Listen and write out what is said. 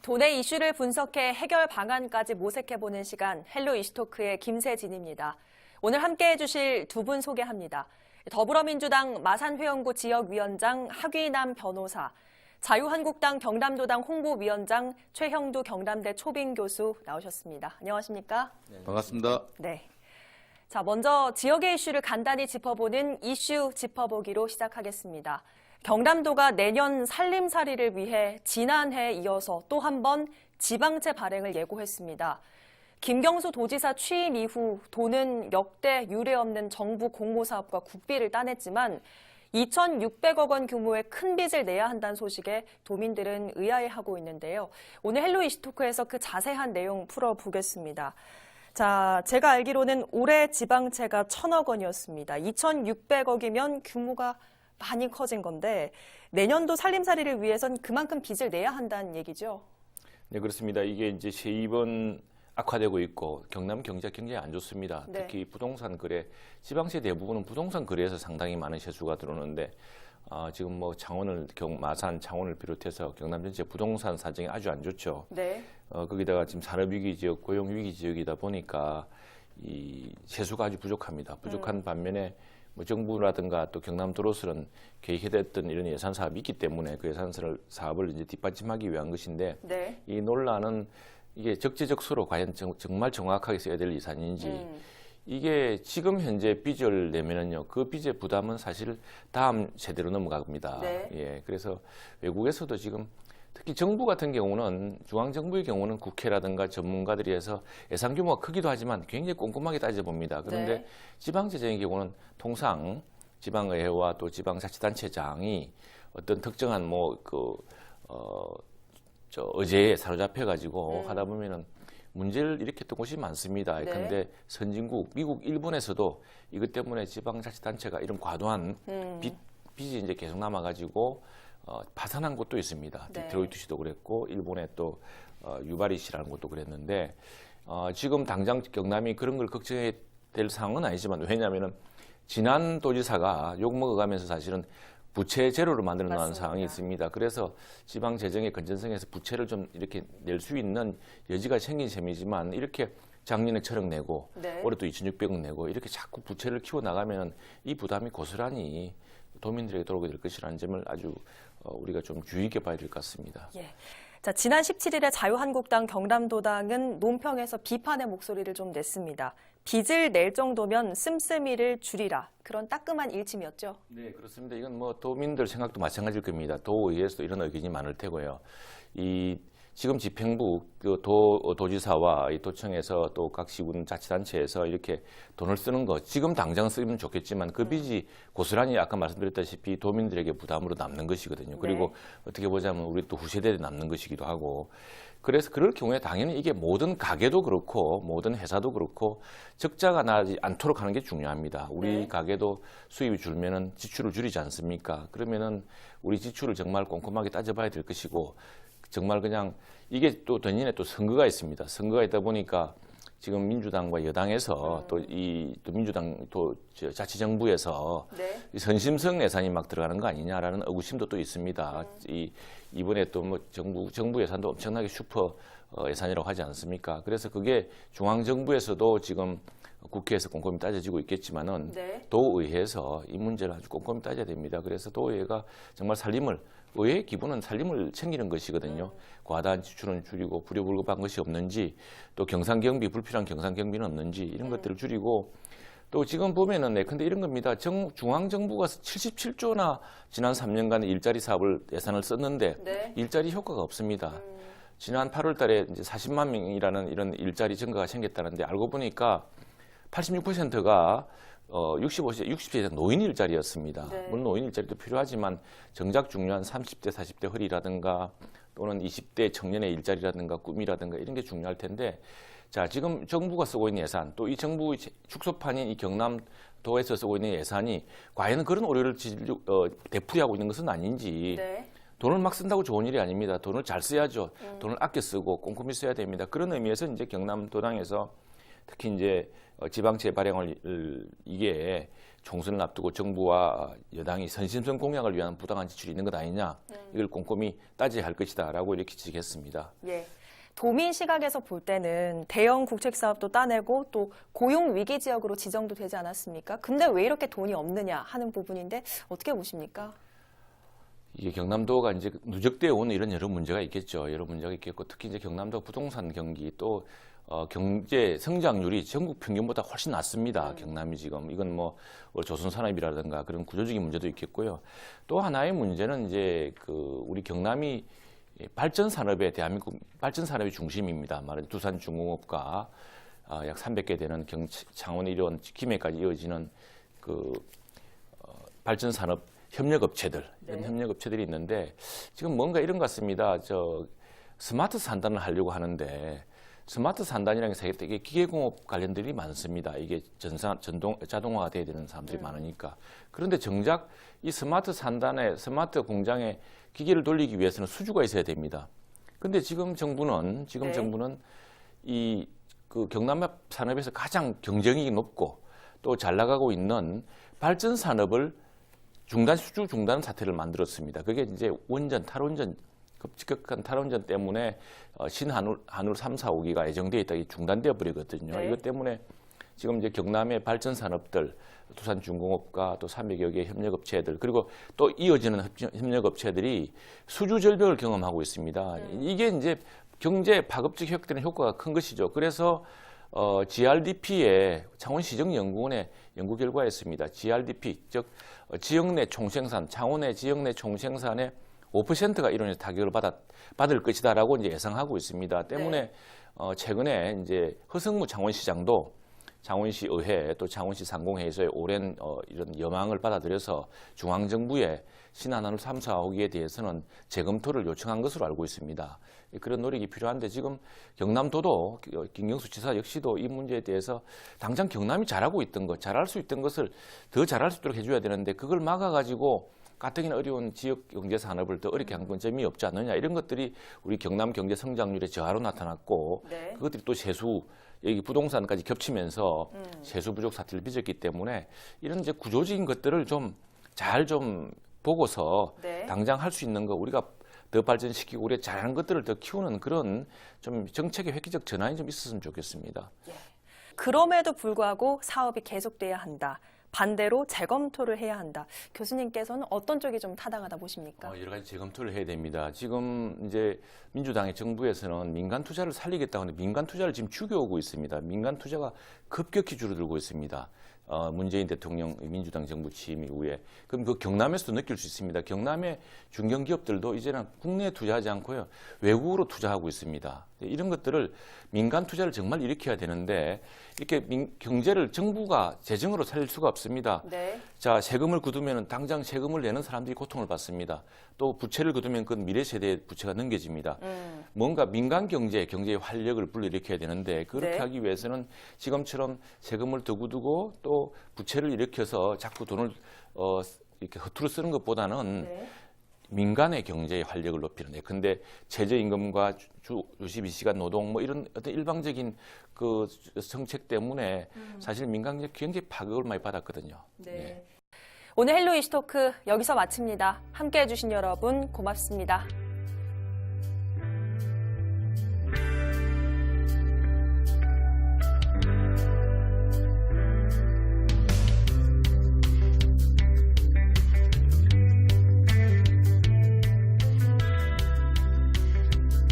도내 이슈를 분석해 해결 방안까지 모색해보는 시간 헬로 이슈토크의 김세진입니다. 오늘 함께해 주실 두 분 소개합니다. 더불어민주당 마산회원구 지역위원장 하귀남 변호사, 자유한국당 경남도당 홍보위원장 최형두 경남대 초빙 교수 나오셨습니다. 안녕하십니까? 네, 반갑습니다. 네. 자, 먼저 지역의 이슈를 간단히 짚어보는 이슈 짚어보기로 시작하겠습니다. 경남도가 내년 살림살이를 위해 지난해에 이어서 또 한 번 지방채 발행을 예고했습니다. 김경수 도지사 취임 이후 도는 역대 유례없는 정부 공모사업과 국비를 따냈지만 2,600억 원 규모의 큰 빚을 내야 한다는 소식에 도민들은 의아해하고 있는데요. 오늘 헬로 이슈토크에서 그 자세한 내용 풀어보겠습니다. 자, 제가 알기로는 올해 지방채가 1,000억 원이었습니다. 2,600억이면 규모가 많이 커진 건데 내년도 살림살이를 위해선 그만큼 빚을 내야 한다는 얘기죠? 네, 그렇습니다. 이게 이제 세입은 악화되고 있고 경남 경제가 굉장히 안 좋습니다. 네. 특히 부동산 거래, 지방세 대부분은 부동산 거래에서 상당히 많은 세수가 들어오는데 지금 뭐 마산, 창원을 비롯해서 경남 전체 부동산 사정이 아주 안 좋죠. 네. 거기다가 지금 산업위기 지역, 고용위기 지역이다 보니까 이 세수가 아주 부족합니다. 부족한 반면에 뭐 정부라든가 또 경남도로서는 계획했던 이런 예산 사업이 있기 때문에 그 예산 사업을 이제 뒷받침하기 위한 것인데 네. 이 논란은 이게 적재적소로 과연 정말 정확하게 써야 될 예산인지 이게 지금 현재 빚을 내면은요 그 빚의 부담은 사실 다음 세대로 넘어갑니다. 네. 예, 그래서 외국에서도 지금 특히 정부 같은 경우는 중앙정부의 경우는 국회라든가 전문가들이 해서 예산 규모가 크기도 하지만 굉장히 꼼꼼하게 따져봅니다. 그런데 네. 지방재정의 경우는 통상 지방의회와 또 지방자치단체장이 어떤 특정한 의제에 사로잡혀 가지고 하다 보면은 문제를 일으켰던 곳이 많습니다. 네. 그런데 선진국, 미국, 일본에서도 이것 때문에 지방자치단체가 이런 과도한 빚이 이제 계속 남아가지고 파산한 곳도 있습니다. 네. 디트로이트시도 그랬고 일본의 또 유바리시라는 곳도 그랬는데 지금 당장 경남이 그런 걸 걱정해야 될 상황은 아니지만 왜냐하면은 지난 도지사가 욕먹어가면서 사실은 부채 제로를 만들어 놓은 상황이 있습니다. 그래서 지방 재정의 건전성에서 부채를 좀 이렇게 낼 수 있는 여지가 생긴 셈이지만 이렇게 작년에 1,000억 내고 네. 올해 또 2,600억 내고 이렇게 자꾸 부채를 키워 나가면은 이 부담이 고스란히 도민들에게 돌아오게 될 것이라는 점을 아주 우리가 좀 주의 있게 봐야 될 것 같습니다. 예. 자, 지난 17일에 자유한국당 경남도당은 논평에서 비판의 목소리를 좀 냈습니다. 빚을 낼 정도면 씀씀이를 줄이라. 그런 따끔한 일침이었죠. 네, 그렇습니다. 이건 뭐 도민들 생각도 마찬가지일 겁니다. 도의회에서도 이런 의견이 많을 테고요. 지금 집행부 도지사와 이 도청에서 또 각 시군 자치단체에서 이렇게 돈을 쓰는 거 지금 당장 쓰면 좋겠지만 그 빚이 고스란히 아까 말씀드렸다시피 도민들에게 부담으로 남는 것이거든요. 그리고 어떻게 보자면 우리 또 후세대에 남는 것이기도 하고 그래서 그럴 경우에 당연히 이게 모든 가게도 그렇고 모든 회사도 그렇고 적자가 나지 않도록 하는 게 중요합니다. 우리 가게도 수입이 줄면은 지출을 줄이지 않습니까? 그러면은 우리 지출을 정말 꼼꼼하게 따져봐야 될 것이고 정말 그냥 이게 또 내년에 또 선거가 있습니다. 선거가 있다 보니까 지금 민주당과 여당에서 또 민주당 또 자치정부에서 이 선심성 예산이 막 들어가는 거 아니냐라는 의구심도 또 있습니다. 이번에 또 뭐 정부 예산도 엄청나게 슈퍼 예산이라고 하지 않습니까? 그래서 그게 중앙정부에서도 지금 국회에서 꼼꼼히 따져지고 있겠지만은 도의회에서 이 문제를 아주 꼼꼼히 따져야 됩니다. 그래서 도의회가 정말 의회의 기본은 살림을 챙기는 것이거든요. 과다한 지출은 줄이고 불효불급한 것이 없는지 또 경상경비, 불필요한 경상경비는 없는지 이런 것들을 줄이고 또 지금 보면은 근데 이런 겁니다. 중앙정부가 77조나 지난 3년간 일자리 사업을 예산을 썼는데 일자리 효과가 없습니다. 지난 8월 달에 이제 40만 명이라는 이런 일자리 증가가 생겼다는데 알고 보니까 86%가 60세 이상 노인 일자리였습니다. 물론 노인 일자리도 필요하지만 정작 중요한 30대, 40대 허리라든가 또는 20대 청년의 일자리라든가 꿈이라든가 이런 게 중요할 텐데 자, 지금 정부가 쓰고 있는 예산 또 이 정부 축소판인 이 경남도에서 쓰고 있는 예산이 과연 그런 오류를 되풀이하고 있는 것은 아닌지 돈을 막 쓴다고 좋은 일이 아닙니다. 돈을 잘 써야죠. 돈을 아껴 쓰고 꼼꼼히 써야 됩니다. 그런 의미에서 이제 경남도당에서 특히 이제 지방채 발행을 이게 총선을 앞두고 정부와 여당이 선심성 공약을 위한 부당한 지출이 있는 것 아니냐, 이걸 꼼꼼히 따져야 할 것이다라고 이렇게 지적했습니다. 예. 도민 시각에서 볼 때는 대형 국책 사업도 따내고 또 고용 위기 지역으로 지정도 되지 않았습니까? 근데 왜 이렇게 돈이 없느냐 하는 부분인데 어떻게 보십니까? 이게 경남도가 이제 누적되어 오는 이런 여러 문제가 있겠죠. 여러 문제가 있겠고, 특히 이제 경남도 부동산 경기 또 경제 성장률이 전국 평균보다 훨씬 낮습니다. 경남이 지금 이건 뭐 조선산업이라든가 그런 구조적인 문제도 있겠고요. 또 하나의 문제는 이제 그 우리 경남이 발전 산업의 대한민국 발전 산업의 중심입니다. 말하자면 두산중공업과 약 300개 되는 창원 이런 김해까지 이어지는 그 발전 산업 협력업체들, 이런 협력업체들이 있는데 지금 뭔가 이런 것 같습니다. 스마트 산단을 하려고 하는데 스마트 산단이라는 게 되게 기계공업 관련들이 많습니다. 이게 자동화가 돼야 되는 사람들이 많으니까. 그런데 정작 이 스마트 산단에 스마트 공장에 기계를 돌리기 위해서는 수주가 있어야 됩니다. 근데 지금 정부는 이 그 경남 산업에서 가장 경쟁력이 높고 또 잘 나가고 있는 발전 산업을 수주 중단 사태를 만들었습니다. 그게 이제 탈원전, 급격한 탈원전 때문에 신한울 3, 4, 5기가 예정되어 있다 중단되어 버리거든요. 네. 이것 때문에 지금 이제 경남의 발전 산업들, 두산중공업과 또 300여 개의 협력업체들, 그리고 또 이어지는 협력업체들이 수주 절벽을 경험하고 있습니다. 이게 이제 경제 파급적 효과되는 효과가 큰 것이죠. 그래서 GRDP의 창원시정연구원의 연구 결과에 있습니다. GRDP, 즉 지역 내 총생산, 창원의 지역 내 총생산의 5%가 이로 인해서 타격을 받을 것이다라고 이제 예상하고 있습니다. 때문에 최근에 이제 허성무 창원시장도 창원시 의회 또 창원시 상공회의소의 오랜 이런 여망을 받아들여서 중앙정부에 신한한울 3, 4, 5기에 대해서는 재검토를 요청한 것으로 알고 있습니다. 그런 노력이 필요한데 지금 경남도도 김경수 지사 역시도 이 문제에 대해서 당장 경남이 잘하고 있던 것, 잘할 수 있던 것을 더 잘할 수 있도록 해줘야 되는데 그걸 막아가지고 가뜩이나 어려운 지역 경제 산업을 더 어렵게 한 건 점이 없지 않느냐, 이런 것들이 우리 경남 경제 성장률의 저하로 나타났고 그것들이 또 여기 부동산까지 겹치면서 세수 부족 사태를 빚었기 때문에 이런 이제 구조적인 것들을 좀 잘 보고서 당장 할 수 있는 거 우리가 더 발전시키고 우리가 잘하는 것들을 더 키우는 그런 좀 정책의 획기적 전환이 좀 있었으면 좋겠습니다. 그럼에도 불구하고 사업이 계속돼야 한다. 반대로 재검토를 해야 한다. 교수님께서는 어떤 쪽이 좀 타당하다 보십니까? 여러 가지 재검토를 해야 됩니다. 지금 이제 민주당의 정부에서는 민간 투자를 살리겠다고 하는데 민간 투자를 지금 죽여오고 있습니다. 민간 투자가 급격히 줄어들고 있습니다. 문재인 대통령 민주당 정부 취임 이후에. 그럼 그 경남에서도 느낄 수 있습니다. 경남의 중견기업들도 이제는 국내에 투자하지 않고요, 외국으로 투자하고 있습니다. 이런 것들을 민간 투자를 정말 일으켜야 되는데 이렇게 경제를 정부가 재정으로 살릴 수가 없습니다. 자, 세금을 거두면 당장 세금을 내는 사람들이 고통을 받습니다. 또 부채를 거두면 그 미래 세대의 부채가 넘겨집니다. 뭔가 민간 경제의 활력을 불러일으켜야 되는데 그렇게 하기 위해서는 지금처럼 세금을 더 거두고 또 부채를 일으켜서 자꾸 돈을 이렇게 허투루 쓰는 것보다는 민간의 경제의 활력을 높이는. 근데 최저임금과 주 52시간 노동 뭐 이런 어떤 일방적인 그 정책 때문에 사실 민간 경제 굉장히 파격을 많이 받았거든요. 오늘 헬로 이슈토크 여기서 마칩니다. 함께해 주신 여러분 고맙습니다.